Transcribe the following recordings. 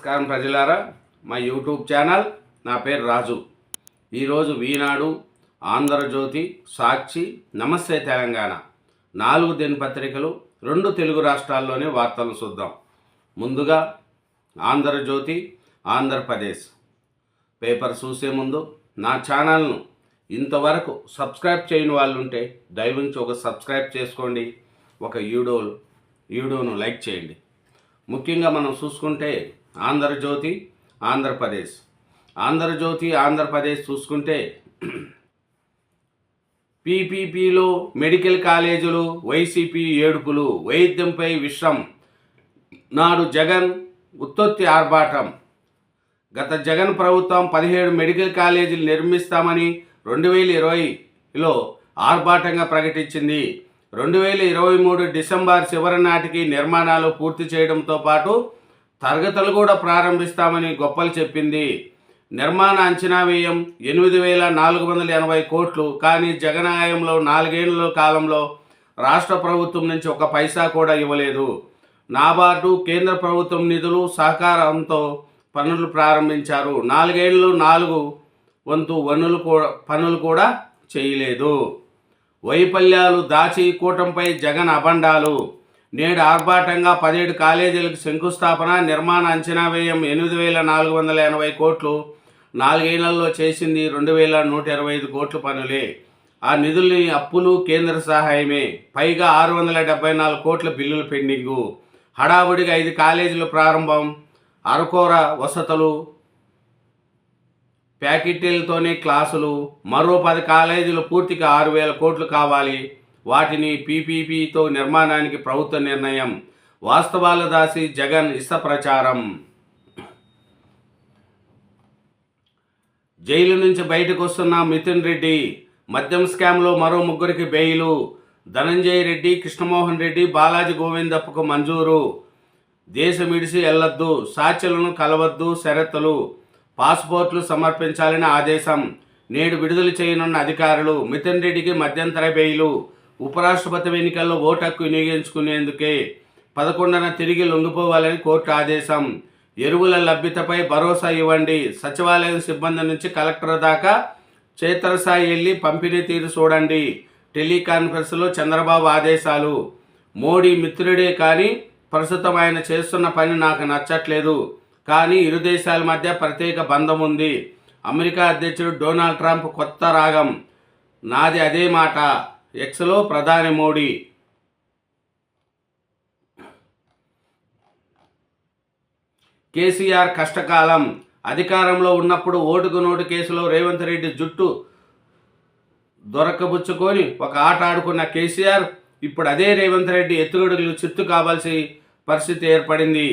నమస్కారం ప్రజలారా, మా యూట్యూబ్ ఛానల్. నా పేరు రాజు. ఈరోజు ఈనాడు, ఆంధ్రజ్యోతి, సాక్షి, నమస్తే తెలంగాణ 4 దినపత్రికలు 2 తెలుగు రాష్ట్రాల్లోనే వార్తలు చూద్దాం. ముందుగా ఆంధ్రజ్యోతి, ఆంధ్రప్రదేశ్ పేపర్ చూసే ముందు నా ఛానల్ను ఇంతవరకు సబ్స్క్రైబ్ చేయని వాళ్ళు ఉంటే దయవుంచి ఒక సబ్స్క్రైబ్ చేసుకోండి, ఒక వీడియోను లైక్ చేయండి. ముఖ్యంగా మనం చూసుకుంటే ఆంధ్రజ్యోతి, ఆంధ్రప్రదేశ్ చూసుకుంటే పీపీపీలో మెడికల్ కాలేజీలు, వైసీపీ ఏడుపులు, వైద్యంపై విషం, నాడు జగన్ ఉత్తొత్తి ఆర్భాటం. గత జగన్ ప్రభుత్వం 17 మెడికల్ కాలేజీలు నిర్మిస్తామని 2020లో ఆర్భాటంగా ప్రకటించింది. 2023 డిసెంబర్ చివరి నాటికి నిర్మాణాలు పూర్తి చేయడంతో పాటు తరగతులు కూడా ప్రారంభిస్తామని గొప్పలు చెప్పింది. నిర్మాణ అంచనా వ్యయం 8,480 కోట్లు. కానీ జగన్ హయాంలో 4 ఏళ్ల కాలంలో రాష్ట్ర ప్రభుత్వం నుంచి ఒక పైసా కూడా ఇవ్వలేదు. నాబార్డు, కేంద్ర ప్రభుత్వం నిధులు సహకారంతో పనులు ప్రారంభించారు. 4 ఏళ్ళు 4 వంతు పనులు కూడా చేయలేదు. వైఫల్యాలు దాచి కూటంపై జగన్ అబండాలు. నేడు ఆర్భాటంగా 17 కాలేజీలకు శంకుస్థాపన. నిర్మాణ అంచనా వ్యయం 8,480 కోట్లు. 4 ఏళ్లలో చేసింది 2,125 కోట్ల పనులే. ఆ నిధుల్ని అప్పులు, కేంద్ర సహాయమే. పైగా 674 కోట్ల బిల్లులు పెండింగు. హడావుడిగా 5 కాలేజీలు ప్రారంభం. అరకొర వసతులు, ప్యాకెట్లతోనే క్లాసులు. మరో 10 కాలేజీలు పూర్తిగా 6,000 కోట్లు కావాలి. వాటిని పీపీపీతో నిర్మాణానికి ప్రభుత్వ నిర్ణయం. వాస్తవాల దాసి జగన్ ఇష్ట ప్రచారం. జైలు నుంచి బయటకు వస్తున్న మిథున్ రెడ్డి. మద్యం స్కామ్లో మరో 3కి బెయిలు. ధనంజయ రెడ్డి, కృష్ణమోహన్ రెడ్డి, బాలాజీ గోవిందప్పకు మంజూరు. దేశం విడిసి వెళ్లొద్దు, సాక్షులను కలవద్దు, షరతులు. పాస్పోర్ట్లు సమర్పించాలని ఆదేశం. నేడు విడుదల చేయనున్న అధికారులు. మిథున్ రెడ్డికి మధ్యంతర బెయిలు. ఉపరాష్ట్రపతి ఎన్నికల్లో ఓటు హక్కు వినియోగించుకునేందుకే 11న తిరిగి లొంగిపోవాలని కోర్టు ఆదేశం. ఎరువుల లభ్యతపై భరోసా ఇవ్వండి. సచివాలయం సిబ్బంది నుంచి కలెక్టర్ దాకా క్షేత్రస్థాయి వెళ్ళి పంపిణీ తీరు చూడండి. టెలికాన్ఫరెన్స్లో చంద్రబాబు ఆదేశాలు. మోడీ మిత్రుడే కానీ ప్రస్తుతం ఆయన చేస్తున్న పని నాకు నచ్చట్లేదు. కానీ ఇరు దేశాల మధ్య ప్రత్యేక బంధం ఉంది. అమెరికా అధ్యక్షుడు డొనాల్డ్ ట్రంప్ కొత్త రాగం. నాది అదే మాట. ఎక్స్లో ప్రధాని మోడీ. కేసీఆర్ కష్టకాలం. అధికారంలో ఉన్నప్పుడు ఓటుకు నోటు కేసులో రేవంత్ రెడ్డి జుట్టు దొరకబుచ్చుకొని ఒక ఆట ఆడుకున్న కేసీఆర్ ఇప్పుడు అదే రేవంత్ రెడ్డి ఎత్తుగడుగులు చిత్తు కావాల్సి పరిస్థితి ఏర్పడింది.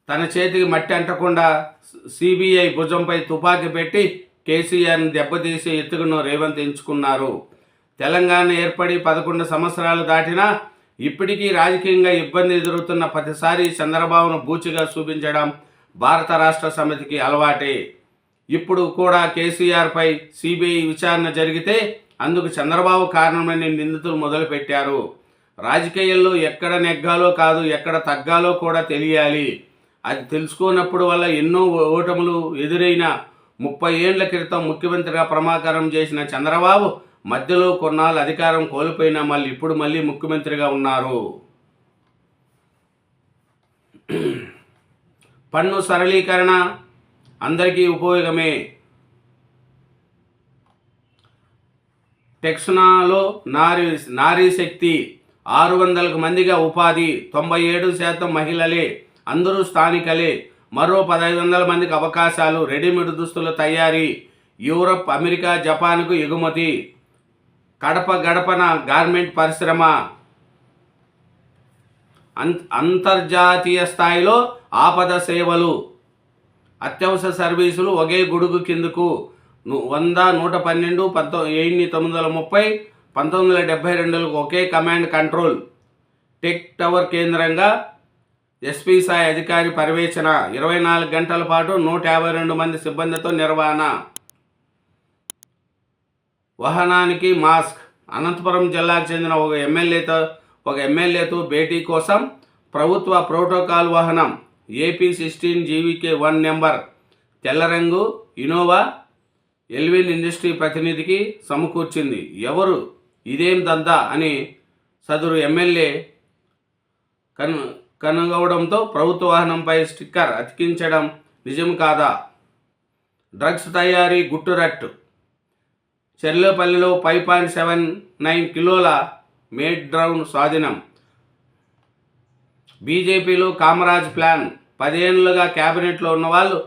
తన చేతికి మట్టి అంటకుండా సిబిఐ భుజంపై తుపాకీ పెట్టి కేసీఆర్ని దెబ్బతీసి ఎత్తుకున్న రేవంత్ ఎంచుకున్నారు. తెలంగాణ ఏర్పడి 11 సంవత్సరాలు దాటినా ఇప్పటికీ రాజకీయంగా ఇబ్బంది ఎదురవుతున్న ప్రతిసారి చంద్రబాబును బూచిగా చూపించడం భారత రాష్ట్ర సమితికి అలవాటే. ఇప్పుడు కూడా కేసీఆర్పై సిబిఐ విచారణ జరిగితే అందుకు చంద్రబాబు కారణమని నిందితులు మొదలుపెట్టారు. రాజకీయాల్లో ఎక్కడ నెగ్గాలో కాదు, ఎక్కడ తగ్గాలో కూడా తెలియాలి. అది తెలుసుకున్నప్పుడు వల్ల ఎన్నో ఓటములు ఎదురైన 30 ఏళ్ల క్రితం ముఖ్యమంత్రిగా ప్రమాకారం చేసిన చంద్రబాబు మధ్యలో కొన్నాళ్ళు అధికారం కోల్పోయినా ఇప్పుడు మళ్ళీ ముఖ్యమంత్రిగా ఉన్నారు. పన్ను సరళీకరణ అందరికీ ఉపయోగమే. టెక్స్నాలో నారీ శక్తి 600 మందిగా ఉపాధి. 97% మహిళలే, అందరూ స్థానికలే. మరో 1,500 మందికి అవకాశాలు. రెడీమేడ్ దుస్తుల తయారీ. యూరప్, అమెరికా, జపాన్కు ఎగుమతి. కడప గడపన గార్మెంట్ పరిశ్రమ. అంతర్జాతీయ స్థాయిలో ఆపద సేవలు, అత్యవసర సర్వీసులు ఒకే గొడుగు కిందకు. 100, 112, 1930, 1972 ఒకే కమాండ్ కంట్రోల్. టెక్ టవర్ కేంద్రంగా ఎస్పీ స్థాయి అధికారి పర్యవేక్షణ. 24 గంటల పాటు 152 మంది సిబ్బందితో నిర్వహణ. వాహనానికి మాస్క్. అనంతపురం జిల్లాకు చెందిన ఒక ఎమ్మెల్యేతో భేటీ కోసం ప్రభుత్వ ప్రోటోకాల్ వాహనం AP16 GVK1 నెంబర్ తెల్ల రంగు ఇనోవా ఎల్విన్ ఇండస్ట్రీ ప్రతినిధికి సమకూర్చింది. ఎవరు ఇదేం దందా అని సదరు ఎమ్మెల్యే కనుగొనడంతో ప్రభుత్వ వాహనంపై స్టిక్కర్ అతికించడం నిజం కాదా? డ్రగ్స్ తయారీ గుట్టురట్టు. చెర్లోపల్లిలో 5.79 కిలోల మేడ్ డ్రౌన్ స్వాధీనం. బీజేపీలో కామరాజ్ ప్లాన్. 10 ఏళ్లుగా క్యాబినెట్లో ఉన్నవాళ్ళు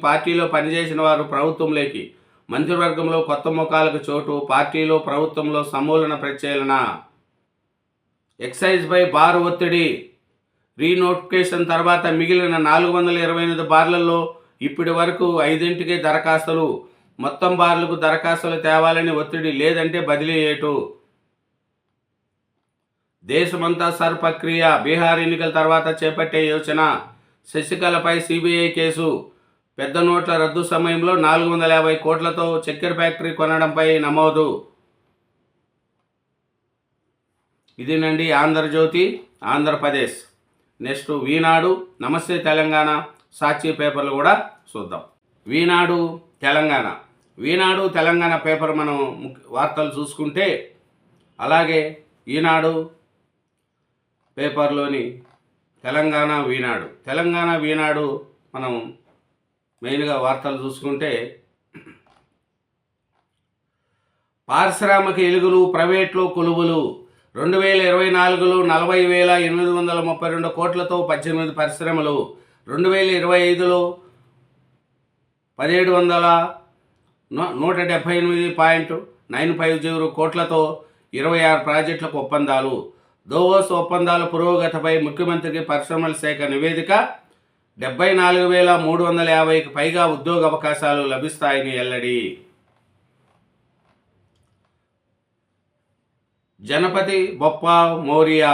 పార్టీలో పనిచేసిన వారు ప్రభుత్వంలోకి. మంత్రివర్గంలో కొత్త ముఖాలకు చోటు. పార్టీలో ప్రభుత్వంలో సమూలన ప్రక్షాళన. ఎక్సైజ్పై బార్ ఒత్తిడి. రీనోటిఫికేషన్ తర్వాత మిగిలిన 428 బార్లలో ఇప్పటి వరకు 5కే దరఖాస్తులు. మొత్తం బార్లకు దరఖాస్తులు తేవాలని ఒత్తిడి, లేదంటే బదిలీ ఏటు. దేశమంతా సర్ ప్రక్రియ. బీహార్ ఎన్నికల తర్వాత చేపట్టే యోచన. శశికళపై సిబిఐ కేసు. పెద్ద నోట్ల రద్దు సమయంలో 450 కోట్లతో చక్కెర ఫ్యాక్టరీ కొనడంపై నమోదు. ఇదేనండి ఆంధ్రజ్యోతి ఆంధ్రప్రదేశ్. నెక్స్ట్ ఈనాడు, నమస్తే తెలంగాణ, సాక్షి పేపర్లు కూడా చూద్దాం. ఈనాడు తెలంగాణ పేపర్ మనం వార్తలు చూసుకుంటే, అలాగే ఈనాడు పేపర్లోని తెలంగాణ ఈనాడు మనం మెయిన్గా వార్తలు చూసుకుంటే, పారిశ్రామిక ఎలుగులు, ప్రైవేట్లో కొలువులు. 2024లో 40,832 కోట్లతో 18 పరిశ్రమలు. 2025లో 178.950 కోట్లతో 26 ప్రాజెక్టులకు ఒప్పందాలు. దోవోస్ ఒప్పందాల పురోగతిపై ముఖ్యమంత్రికి పరిశ్రమల శాఖ నివేదిక. 74,350కి పైగా ఉద్యోగ అవకాశాలు లభిస్తాయని వెల్లడి. జనపతి బొప్ప మోరియా.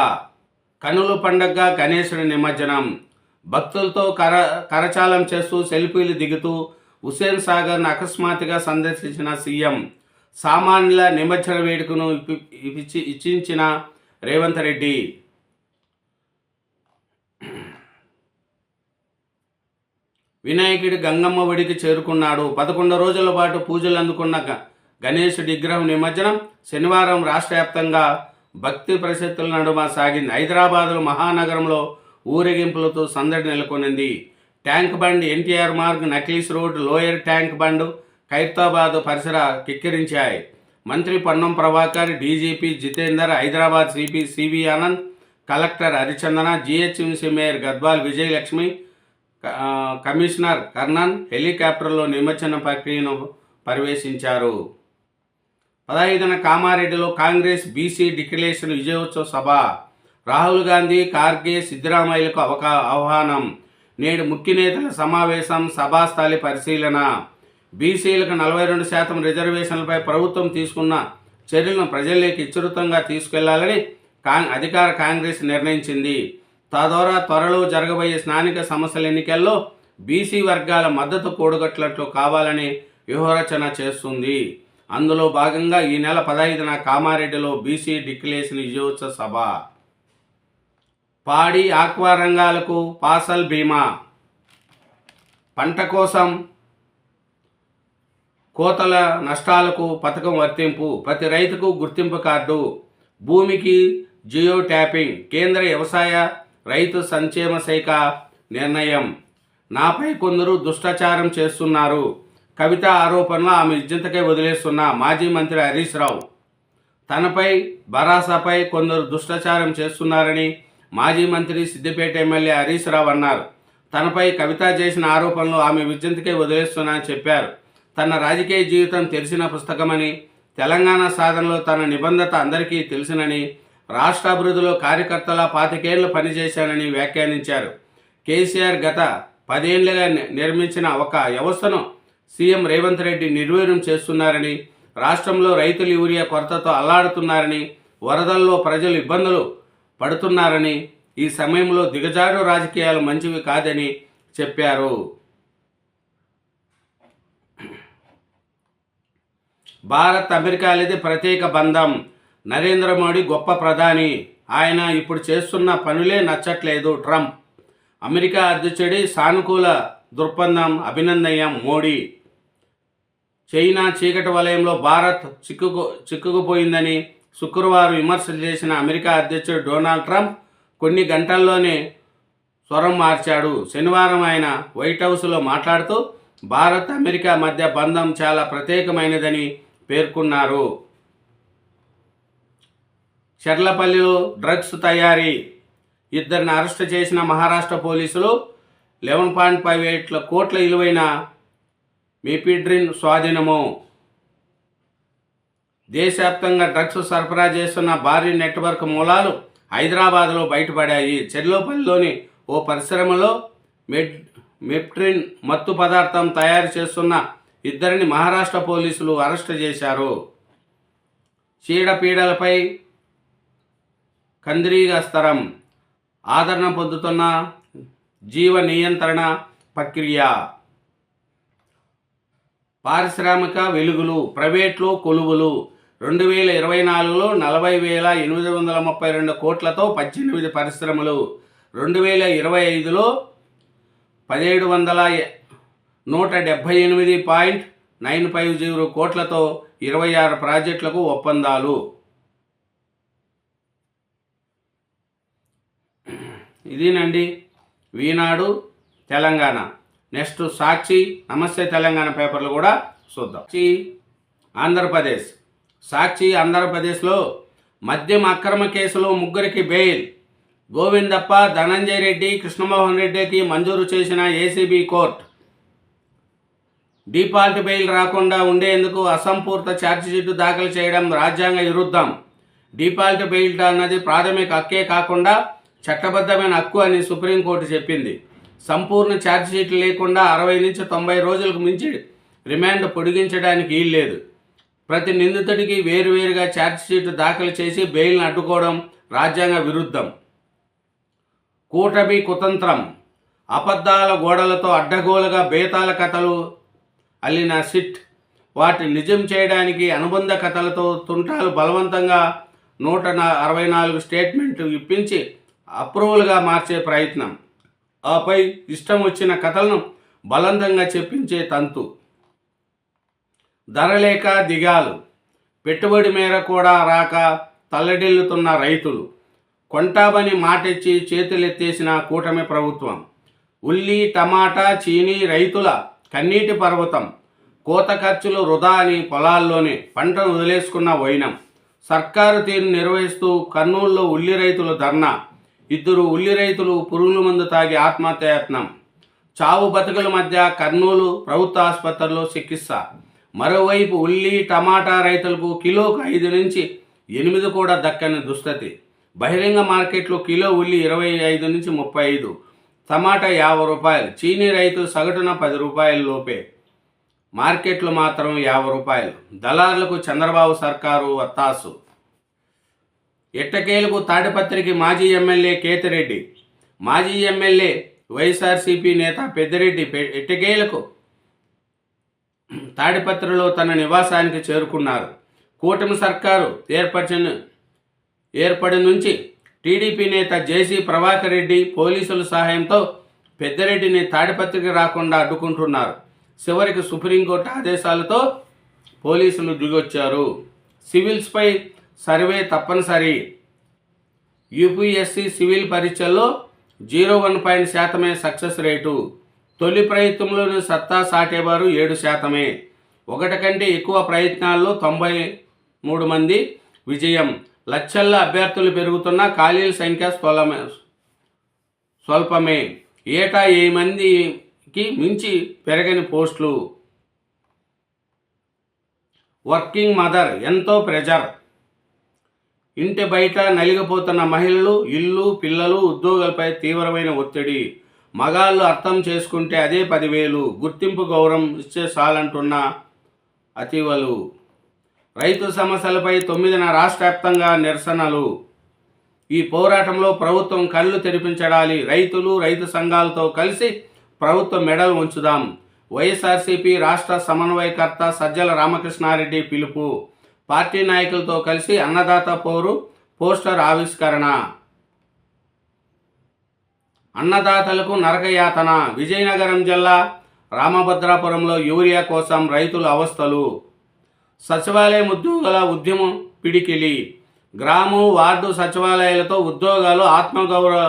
కనుల పండగగా గణేశుడి నిమజ్జనం. భక్తులతో కరచాలం చేస్తూ సెల్ఫీలు దిగుతూ హుస్సేన్ సాగర్ను అకస్మాత్తుగా సందర్శించిన సీఎం. సామాన్యుల నిమజ్జన వేడుకను ఇచ్చించిన రేవంత్ రెడ్డి. వినాయకుడి గంగమ్మ ఒడికి చేరుకున్నాడు. 11 రోజుల పాటు పూజలు అందుకున్న గణేశుడి విగ్రహం నిమజ్జనం శనివారం రాష్ట్ర వ్యాప్తంగా భక్తి పరిషత్తుల నడుమ సాగింది. హైదరాబాద్లో మహానగరంలో ఊరేగింపులతో సందడి నెలకొనింది. Tank Bund, NTR Marg, Necklace Road, Lower Tank Bund, Khairatabad పరిసర కిక్కిరించాయి. మంత్రి Ponnam Prabhakar, DGP Jitender, Hyderabad CP CV Anand, collector Harichandana, GHMC mayor Gadwal Vijayalakshmi, commissioner Karnan హెలికాప్టర్లో నిమజ్జన ప్రక్రియను పర్యవేక్షించారు. 15న కామారెడ్డిలో కాంగ్రెస్ బీసీ డిక్లరేషన్ విజయోత్సవ సభ. రాహుల్ గాంధీ, ఖార్గే, సిద్ధరామయ్యలకు ఆహ్వానం. నేడు ముఖ్య నేతల సమావేశం, సభాస్థలి పరిశీలన. బీసీలకు 42% రిజర్వేషన్లపై ప్రభుత్వం తీసుకున్న చర్యలను ప్రజల్లోకి విస్తృతంగా తీసుకెళ్లాలని అధికార కాంగ్రెస్ నిర్ణయించింది. తద్వారా త్వరలో జరగబోయే స్థానిక సంస్థల ఎన్నికల్లో బీసీ వర్గాల మద్దతు కూడగట్లట్లు కావాలని వ్యూహరచన చేస్తుంది. అందులో భాగంగా ఈ నెల 15న కామారెడ్డిలో బీసీ డిక్లరేషన్ విజయోత్సవ సభ. పాడి ఆక్వా రంగాలకు ఫసల్ బీమా. పంట కోసం కోతల నష్టాలకు పథకం వర్తింపు. ప్రతి రైతుకు గుర్తింపు కార్డు. భూమికి జియో ట్యాపింగ్. కేంద్ర వ్యవసాయ రైతు సంక్షేమ శాఖ నిర్ణయం. నాపై కొందరు దుష్టాచారం చేస్తున్నారు. కవిత ఆరోపణలు ఆమె ఇజ్జతకే వదిలేస్తున్న మాజీ మంత్రి హరీష్ రావు. తనపై భరాసాపై కొందరు దుష్టాచారం చేస్తున్నారని మాజీ మంత్రి సిద్దిపేట ఎమ్మెల్యే హరీష్ రావు అన్నారు. తనపై కవిత చేసిన ఆరోపణలు ఆమె విజ్జతకే వదిలేస్తున్నారని చెప్పారు. తన రాజకీయ జీవితం తెలిసిన పుస్తకమని, తెలంగాణ సాధనలో తన నిబంధత అందరికీ తెలుసునని, రాష్ట్ర అభివృద్ధిలో కార్యకర్తల 25 ఏళ్లు పనిచేశానని వ్యాఖ్యానించారు. కేసీఆర్ గత 10 ఏళ్లుగా నిర్మించిన ఒక వ్యవస్థను సీఎం రేవంత్ రెడ్డి నిర్వీర్యం చేస్తున్నారని, రాష్ట్రంలో రైతులు యూరియా కొరతతో అల్లాడుతున్నారని, వరదల్లో ప్రజలు ఇబ్బందులు పడుతున్నారని, ఈ సమయంలో దిగజారు రాజకీయాలు మంచివి కాదని చెప్పారు. భారత్ అమెరికాలది ప్రత్యేక బంధం. నరేంద్ర మోడీ గొప్ప ప్రధాని. ఆయన ఇప్పుడు చేస్తున్న పనులే నచ్చట్లేదు ట్రంప్. అమెరికా అధ్యక్షుడి సానుకూల దృక్పథం అభినందనీయం. మోడీ చైనా చీకటి వలయంలో భారత్ చిక్కుకుపోయిందని శుక్రవారం విమర్శలు చేసిన అమెరికా అధ్యక్షుడు డొనాల్డ్ ట్రంప్ కొన్ని గంటల్లోనే స్వరం మార్చాడు. శనివారం ఆయన వైట్ హౌస్లో మాట్లాడుతూ భారత్ అమెరికా మధ్య బంధం చాలా ప్రత్యేకమైనదని పేర్కొన్నారు. చెర్లపల్లిలో డ్రగ్స్ తయారీ, ఇద్దరిని అరెస్టు చేసిన మహారాష్ట్ర పోలీసులు. 11.58 కోట్ల విలువైన మెపిడ్రిన్ స్వాధీనము. దేశవ్యాప్తంగా డ్రగ్స్ సరఫరా చేస్తున్న భారీ నెట్వర్క్ మూలాలు హైదరాబాద్లో బయటపడాయి. చెర్లోపల్లిలోని ఓ పరిశ్రమలో మెప్ట్రిన్ మత్తు పదార్థం తయారు చేస్తున్న ఇద్దరిని మహారాష్ట్ర పోలీసులు అరెస్టు చేశారు. చీడపీడలపై కందిరీగస్తరం ఆదరణ పొందుతున్న జీవ నియంత్రణ ప్రక్రియ. పారిశ్రామిక వెలుగులు, ప్రైవేట్లో కొలువులు. 2024లో 40,832 కోట్లతో 18 పరిశ్రమలు. 2025లో 178.950 కోట్లతో 26 ప్రాజెక్టులకు ఒప్పందాలు. ఇదేనండి ఈనాడు తెలంగాణ. నెక్స్ట్ సాక్షి, నమస్తే తెలంగాణ పేపర్లు కూడా చూద్దాం. ఆంధ్రప్రదేశ్. సాక్షి ఆంధ్రప్రదేశ్లో మద్యం అక్రమ కేసులో ముగ్గురికి బెయిల్. గోవిందప్ప, ధనంజయ రెడ్డి, కృష్ణమోహన్ రెడ్డికి మంజూరు చేసిన ఏసీబీ కోర్టు. డిఫాల్ట్ బెయిల్ రాకుండా ఉండేందుకు అసంపూర్త ఛార్జిషీటు దాఖలు చేయడం రాజ్యాంగ విరుద్ధం. డిఫాల్ట్ బెయిల్ అన్నది ప్రాథమిక హక్కే కాకుండా చట్టబద్ధమైన హక్కు అని సుప్రీంకోర్టు చెప్పింది. సంపూర్ణ ఛార్జిషీట్ లేకుండా 60 నుంచి 90 రోజులకు మించి రిమాండ్ పొడిగించడానికి వీల్లేదు. ప్రతి నిందితుడికి వేరువేరుగా ఛార్జిషీట్ దాఖలు చేసి బెయిల్ను అడ్డుకోవడం రాజ్యాంగ విరుద్ధం. కూటమి కుతంత్రం. అబద్ధాల గోడలతో అడ్డగోలుగా బేతాల కథలు అల్లిన సిట్ వాటి నిజం చేయడానికి అనుబంధ కథలతో తుంటాలు బలవంతంగా 164 స్టేట్మెంట్లు ఇప్పించి అప్రూవల్గా మార్చే ప్రయత్నం. ఆపై ఇష్టం వచ్చిన కథలను బలవంతంగా చెప్పించే తంతు. ధరలేక దిగాలు. పెట్టుబడి మేర కూడా రాక తల్లడిల్లుతున్న రైతులు. కొంటామని మాటిచ్చి చేతులెత్తేసిన కూటమి ప్రభుత్వం. ఉల్లి, టమాటా, చీనీ రైతుల కన్నీటి పర్వతం. కోత ఖర్చులు వృధా అని పొలాల్లోనే పంటను వదిలేసుకున్న వైనం. సర్కారు తీరును నిర్వహిస్తూ కర్నూలులో ఉల్లి రైతులు ధర్నా. 2 ఉల్లి రైతులు పురుగుల మందు తాగి ఆత్మహత్యాయత్నం. చావు బతుకుల మధ్య కర్నూలు ప్రభుత్వ ఆసుపత్రిలో చికిత్స. మరోవైపు ఉల్లి, టమాటా రైతులకు కిలోకు 5 నుంచి 8 కూడా దక్కని దుస్థితి. బహిరంగ మార్కెట్లో కిలో ఉల్లి 25 నుంచి 35, టమాటా 50 రూపాయలు. చీనీ రైతు సగటున 10 రూపాయల లోపే, మార్కెట్లు మాత్రం 50 రూపాయలు. దళారులకు చంద్రబాబు సర్కారు వత్తాసు. ఎట్టకేలకు తాడిపత్రికి మాజీ ఎమ్మెల్యే కేతిరెడ్డి. మాజీ ఎమ్మెల్యే వైఎస్ఆర్సీపీ నేత పెద్దిరెడ్డి ఎట్టకేలకు తాడిపత్రిలో తన నివాసానికి చేరుకున్నారు. కూటమి సర్కారు ఏర్పడి నుంచి టీడీపీ నేత జేసీ ప్రభాకర్ రెడ్డి పోలీసుల సహాయంతో పెద్దిరెడ్డిని తాడిపత్రికి రాకుండా అడ్డుకుంటున్నారు. చివరికి సుప్రీంకోర్టు ఆదేశాలతో పోలీసులు దిగొచ్చారు. సివిల్స్పై సర్వే తప్పనిసరి. యూపీఎస్సీ సివిల్ పరీక్షల్లో 0.1% సక్సెస్ రేటు. తొలి ప్రయత్నంలోని సత్తా సాటేవారు 7%. ఒకటి కంటే ఎక్కువ ప్రయత్నాల్లో 93 మంది విజయం. లక్షల్లో అభ్యర్థులు పెరుగుతున్న ఖాళీల సంఖ్య స్వల్పమే. ఏటా 1000 మందికి మించి పెరగని పోస్టులు. వర్కింగ్ మదర్ ఎంతో ప్రెజర్. ఇంటి బయట నలిగిపోతున్న మహిళలు, ఇల్లు, పిల్లలు, ఉద్యోగాలపై తీవ్రమైన ఒత్తిడి. మగాళ్ళు అర్థం చేసుకుంటే అదే 10,000 గుర్తింపు గౌరవం ఇచ్చే చాలంటున్న అతివలు. రైతు సమస్యలపై 9న రాష్ట్ర వ్యాప్తంగా నిరసనలు. ఈ పోరాటంలో ప్రభుత్వం కళ్ళు తెరిపించడాలి. రైతులు, రైతు సంఘాలతో కలిసి ప్రభుత్వం మెడలు ఉంచుదాం. వైఎస్ఆర్సీపీ రాష్ట్ర సమన్వయకర్త సజ్జల రామకృష్ణారెడ్డి పిలుపు. పార్టీ నాయకులతో కలిసి అన్నదాత పోరు పోస్టర్ ఆవిష్కరణ. అన్నదాతలకు నరకయాతన. విజయనగరం జిల్లా రామభద్రాపురంలో యూరియా కోసం రైతుల అవస్థలు. సచివాలయం ఉద్యోగుల ఉద్యమం పిడికిలి. గ్రామం వార్డు సచివాలయాలతో ఉద్యోగాలు ఆత్మగౌరవ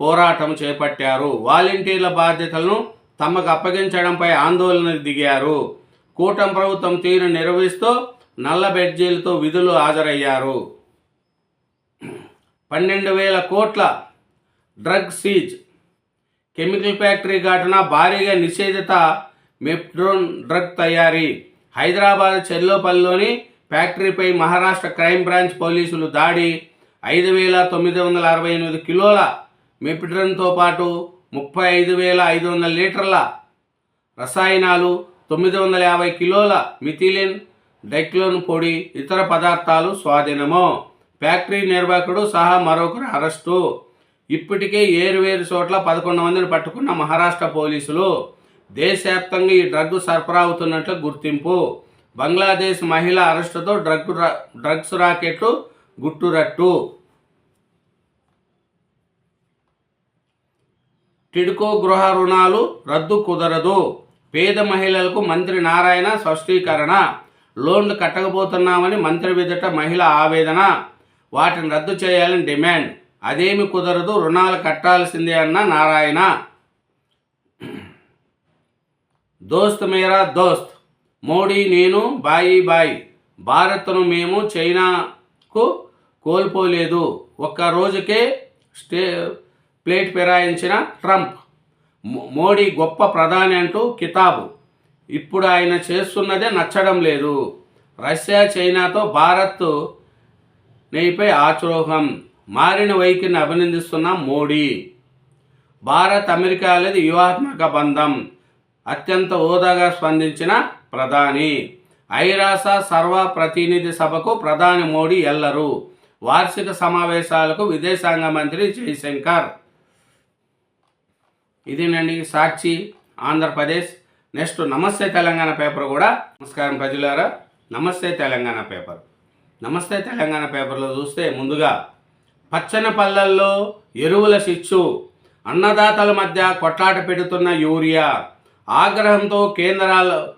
పోరాటం చేపట్టారు. వాలంటీర్ల బాధ్యతలను తమకు అప్పగించడంపై ఆందోళనకు దిగారు. కూటమి ప్రభుత్వం తీరు నిర్వహిస్తూ నల్ల బెడ్జీలతో విధులు హాజరయ్యారు. 12,000 కోట్ల డ్రగ్ సీజ్. కెమికల్ ఫ్యాక్టరీ ఘటన, భారీగా నిషేధిత మెప్ట్రోన్ డ్రగ్ తయారీ. హైదరాబాద్ చెర్లోపల్లిలోని ఫ్యాక్టరీపై మహారాష్ట్ర క్రైమ్ బ్రాంచ్ పోలీసులు దాడి. 5,968 కిలోల మెప్ట్రోన్తో పాటు 35,500 లీటర్ల రసాయనాలు, 950 కిలోల మిథిలిన్ డైక్లోన్ పొడి, ఇతర పదార్థాలు స్వాధీనము. ఫ్యాక్టరీ నిర్వాహకుడు సహా మరొకరు అరెస్టు. ఇప్పటికే వేరు చోట్ల 11 మందిని పట్టుకున్న మహారాష్ట్ర పోలీసులు. దేశవ్యాప్తంగా ఈ డ్రగ్ సరఫరా అవుతున్నట్లు గుర్తింపు. బంగ్లాదేశ్ మహిళ అరెస్టుతో డ్రగ్స్ రాకెట్లు గుట్టురట్టు. టిడ్కో గృహ రుణాలు రద్దు కుదరదు. పేద మహిళలకు మంత్రి నారాయణ స్పష్టీకరణ. లోన్లు కట్టకపోతున్నామని మంత్రి ఎదుట మహిళ ఆవేదన. వాటిని రద్దు చేయాలని డిమాండ్. అదేమి కుదరదు, రుణాలు కట్టాల్సిందే అన్న నారాయణ. దోస్త్ మేరా దోస్త్. మోడీ నేను బాయి బాయి. భారత్ను మేము చైనాకు కోల్పోలేదు. ఒక్క రోజుకే ప్లేట్ ఫిరాయించిన ట్రంప్. మోడీ గొప్ప ప్రధాని అంటూ కితాబు. ఇప్పుడు ఆయన చేస్తున్నదే నచ్చడం లేదు. రష్యా చైనాతో భారత్ నేపై ఆక్రోశం. మారిన వైఖరిని అభినందిస్తున్న మోడీ. భారత్ అమెరికాలది వ్యూహాత్మక బంధం. అత్యంత హోదాగా స్పందించిన ప్రధాని. ఐరాస సర్వ ప్రతినిధి సభకు ప్రధాని మోడీ ఎల్లరు. వార్షిక సమావేశాలకు విదేశాంగ మంత్రి జయశంకర్. ఇదేనండి సాక్షి ఆంధ్రప్రదేశ్. నెక్స్ట్ నమస్తే తెలంగాణ పేపర్ కూడా. నమస్కారం ప్రజలారా. నమస్తే తెలంగాణ పేపర్. నమస్తే తెలంగాణ పేపర్లో చూస్తే ముందుగా పచ్చని పల్లెల్లో ఎరువుల చిచ్చు. అన్నదాతల మధ్య కొట్లాట పెడుతున్న యూరియా. ఆగ్రహంతో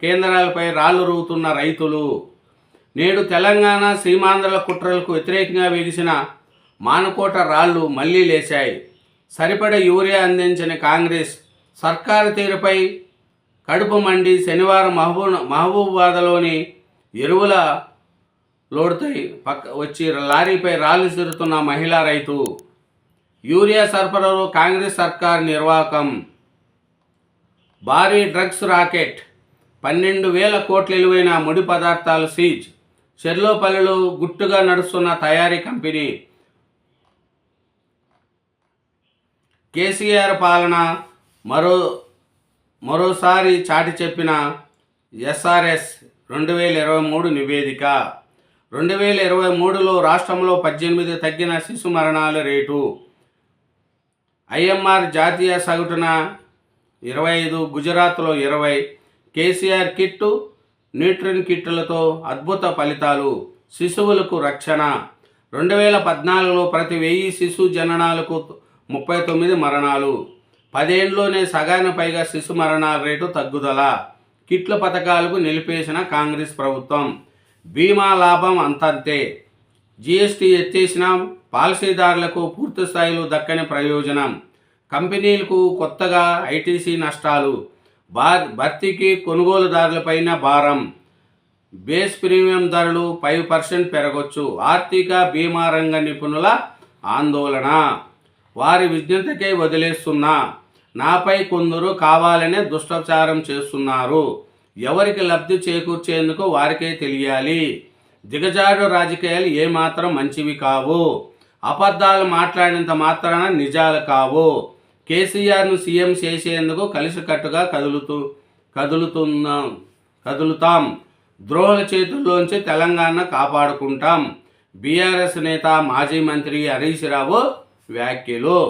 కేంద్రాలపై రాళ్లు రువుతున్న రైతులు. నేడు తెలంగాణ సీమాంధ్రల కుట్రలకు వ్యతిరేకంగా వేగిసిన మానుకోట రాళ్లు మళ్లీ లేచాయి. సరిపడ యూరియా అందించిన కాంగ్రెస్ సర్కారు తీరుపై కడుపు మండి శనివారం మహబూబాబాద్లోని ఎరువుల లోడ్పై వచ్చి లారీపై రాళ్లు సిరుతున్న మహిళా రైతు. యూరియా సరఫరాలో కాంగ్రెస్ సర్కార్ నిర్వాకం. భారీ డ్రగ్స్ రాకెట్. 12,000 కోట్ల విలువైన ముడి పదార్థాలు సీజ్. చెర్లోపల్లిలో గుట్టుగా నడుస్తున్న తయారీ కంపెనీ. కేసీఆర్ పాలన మరోసారి చాటి చెప్పిన ఎస్ఆర్ఎస్ 2023 నివేదిక. 2023లో రాష్ట్రంలో 18 తగ్గిన శిశు మరణాల రేటు. ఐఎంఆర్ జాతీయ సగటున 25, గుజరాత్లో 20. కేసీఆర్ కిట్టు, న్యూట్రిన్ కిట్టులతో అద్భుత ఫలితాలు. శిశువులకు రక్షణ. 2014లో ప్రతి 1000 శిశు జననాలకు 39 మరణాలు. 10 ఏళ్లలోనే సగానికి పైగా శిశు మరణాల రేటు తగ్గుదల. కిట్ల పథకాలకు నిలిపేసిన కాంగ్రెస్ ప్రభుత్వం. బీమా లాభం అంతంతే. జీఎస్టీ ఎత్తేసిన పాలసీదారులకు పూర్తి స్థాయిలో దక్కని ప్రయోజనం. కంపెనీలకు కొత్తగా ఐటీసీ నష్టాలు. భర్తీకి కొనుగోలుదారులపైన భారం. బేస్ ప్రీమియం ధరలు 5% పెరగొచ్చు. ఆర్థిక బీమా రంగ నిపుణుల ఆందోళన. వారి విజ్ఞతకే వదిలేస్తున్నా. నాపై కొందరు కావాలనే దుష్ప్రచారం చేస్తున్నారు. ఎవరికి లబ్ధి చేకూర్చేందుకు వారికే తెలియాలి. దిగజారు రాజకీయాలు ఏమాత్రం మంచివి కావు. అబద్ధాలు మాట్లాడినంత మాత్రాన నిజాలు కావు. కేసీఆర్ను సీఎం చేసేందుకు కలిసికట్టుగా కదులుతాం. ద్రోహుల చేతుల్లోంచి తెలంగాణ కాపాడుకుంటాం. బీఆర్ఎస్ నేత మాజీ మంత్రి హరీష్ రావు వ్యాఖ్యలు.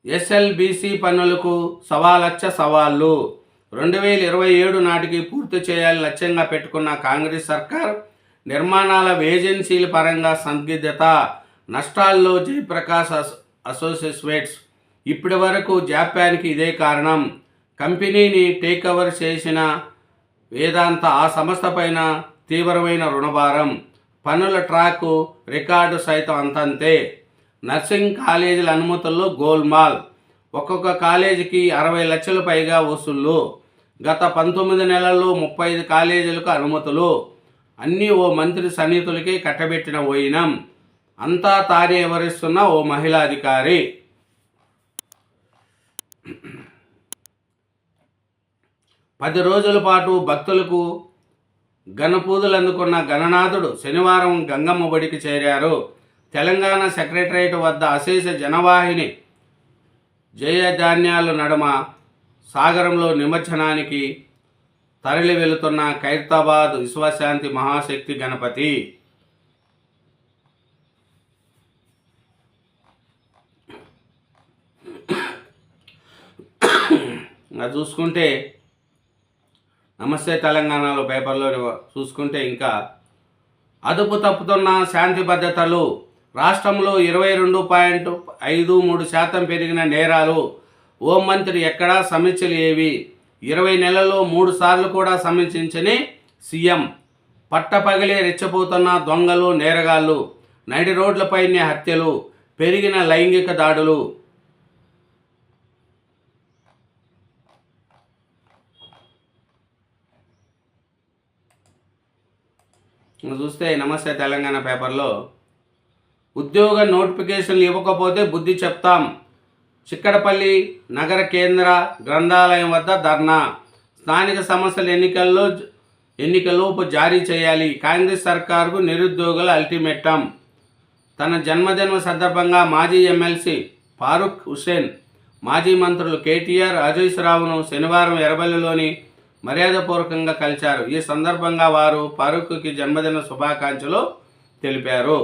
ఎస్ఎల్బీసీ పన్నులకు 1,00,000 సవాళ్లు. 2027 నాటికి పూర్తి చేయాలని లక్ష్యంగా పెట్టుకున్న కాంగ్రెస్ సర్కార్ నిర్మాణాల ఏజెన్సీల పరంగా సందిగ్ధత. నష్టాల్లో జయప్రకాశ్ అసోసియేట్స్. ఇప్పటి వరకు జాప్యానికి ఇదే కారణం. కంపెనీని టేక్ ఓవర్ చేసిన వేదాంత ఆ సంస్థ పైన తీవ్రమైన రుణభారం, పన్నుల ట్రాక్ రికార్డు సైతం అంతంతే. నర్సింగ్ కాలేజీల అనుమతుల్లో గోల్మాల్, ఒక్కొక్క కాలేజీకి 60 లక్షల పైగా వసూళ్ళు. గత 19 నెలల్లో 35 కాలేజీలకు అనుమతులు. అన్నీ ఓ మంత్రి సన్నిహితులకే కట్టబెట్టిన వైనం. అంతా తానే వివరిస్తున్న ఓ మహిళా అధికారి. 10 రోజుల పాటు భక్తులకు ఘనపూజలు అందుకున్న గణనాథుడు శనివారం గంగమ్మ బడికి చేరారు. తెలంగాణ సెక్రటరియట్ వద్ద అశేష జనవాహిని జయధాన్యాల నడుమ సాగరంలో నిమజ్జనానికి తరలి వెళుతున్న ఖైరతాబాద్ విశ్వశాంతి మహాశక్తి గణపతి. చూసుకుంటే నమస్తే తెలంగాణలో పేపర్లో చూసుకుంటే ఇంకా అదుపు తప్పుతున్న శాంతి భద్రతలు. రాష్ట్రంలో 22.53% పెరిగిన నేరాలు. హోంమంత్రి ఎక్కడా సమీక్షలు ఏవి? 20 నెలల్లో 3 సార్లు కూడా సమీక్షించని సీఎం. పట్టపగలే రెచ్చిపోతున్న దొంగలు, నేరగాళ్ళు. నడి రోడ్లపైనే హత్యలు, పెరిగిన లైంగిక దాడులు. చూస్తే నమస్తే తెలంగాణ పేపర్లో ఉద్యోగ నోటిఫికేషన్లు ఇవ్వకపోతే బుద్ధి చెప్తాం. చిక్కడపల్లి నగర కేంద్ర గ్రంథాలయం వద్ద ధర్నా. స్థానిక సంస్థల ఎన్నికల్లోపు జారీ చేయాలి. కాంగ్రెస్ సర్కారుకు నిరుద్యోగుల అల్టిమేటం. తన జన్మదిన సందర్భంగా మాజీ ఎమ్మెల్సీ ఫారూక్ హుస్సేన్, మాజీ మంత్రులు కేటీఆర్, అజయ్ రావును శనివారం ఎర్రబెల్లిలోని మర్యాదపూర్వకంగా కలిశారు. ఈ సందర్భంగా వారు ఫారూక్కి జన్మదిన శుభాకాంక్షలు తెలిపారు.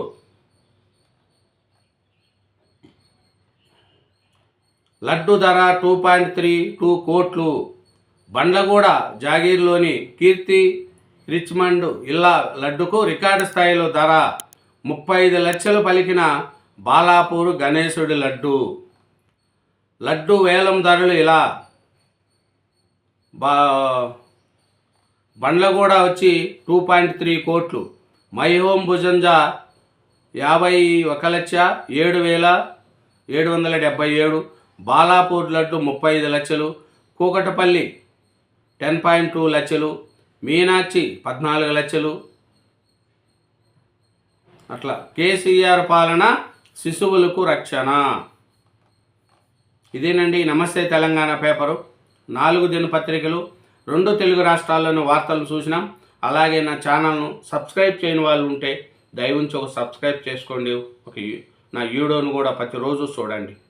లడ్డు ధర 2.32 కోట్లు. బండ్లగూడ జాగీర్లోని కీర్తి రిచ్మండ్ ఇల్లా లడ్డుకు రికార్డు స్థాయిలో ధర 35 లక్షలు పలికిన బాలాపూర్ గణేశుడి లడ్డు. లడ్డు వేలం ధరలు ఇలా. బండ్లగూడ వచ్చి 2.3 కోట్లు. మై హోమ్ భుజంజా 51,07,777. బాలాపూర్ లడ్డు 35 లక్షలు. కూకటపల్లి 10.2 లక్షలు. మీనాక్షి 14 లక్షలు. అట్లా కేసీఆర్ పాలన శిశువులకు రక్షణ. ఇదేనండి నమస్తే తెలంగాణ పేపరు. 4 దినపత్రికలు, 2 తెలుగు రాష్ట్రాల్లోని వార్తలను చూసినాం. అలాగే నా ఛానల్ను సబ్స్క్రైబ్ చేయని వాళ్ళు ఉంటే దయవుంచి ఒక సబ్స్క్రైబ్ చేసుకోండి. నా వీడియోను కూడా ప్రతిరోజు చూడండి.